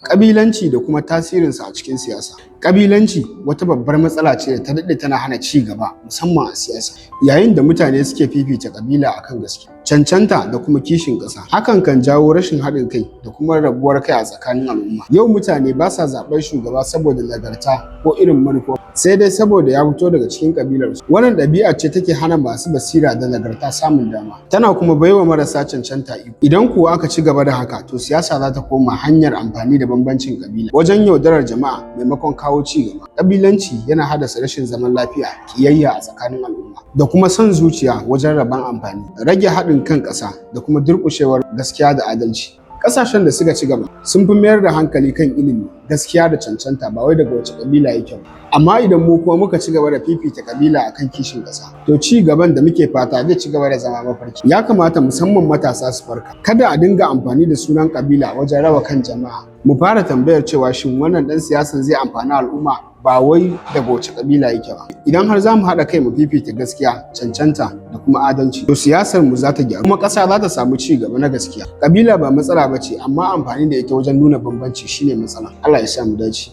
Ƙabilanci da kuma tasirinsa a cikin siyasa. Ƙabilanci wata babbar matsala ce da ta daɗe tana hana ci gaba musamman a siyasa. Yayin da mutane suke fifita ƙabila akan gaskiya, cancanta da kuma kishin ƙasa. Hakan kan jawo rashin haɗin kai da kuma rabuwar kai a tsakanin al'umma. Yau mutane ba sa zaɓar shugaba saboda nagarta ko irin manufa, sai dai saboda ya fito daga cikin ƙabilarsu. Wannan ɗabi'a ce take hana masu basira da nagarta samun dama. Tana kuma baiwa marasa cancanta iko. Idan kuwa aka ci gaba da haka, to siyasa za ta koma hanyar amfani da bambancin ƙabila wajen yaudarar jama'a maimakon kawo ci gaba. Ƙabilanci yana haddasa rashin zaman lafiya, ƙiyayya a tsakanin al'umma, da kuma son zuciya wajen rabon amfani, rage haɗin kan ƙasa da kuma durƙushewar gaskiya da adalci. Ƙasashen da suka ci gaba sun fi mayar da hankali kan ilimi, gaskiya da cancanta ba wai daga wace ƙabila yake ba. Amma idan mu kuma muka ci gaba da fifita ƙabila akan kishin ƙasa, to ci gaban da muke fata zai ci gaba da zama mafarki. Ya kamata musamman matasa su farka. Kada a dinga amfani da sunan ƙabila wajen raba kan jama'a. Mu fara tambayar cewa shin wannan ɗan siyasan zai amfani al'umma ba wai daga wace ƙabila yake ba. Idan har za mu haɗa kai mu fifita gaskiya, cancanta da kuma adalci, to siyasar mu za ta gyaru kuma ƙasa za ta samu ci gaba na gaskiya. Ƙabila ba matsala ba ce, amma amfani da ita wajen nuna bambanci shine matsala. Allah ya sa mu dace.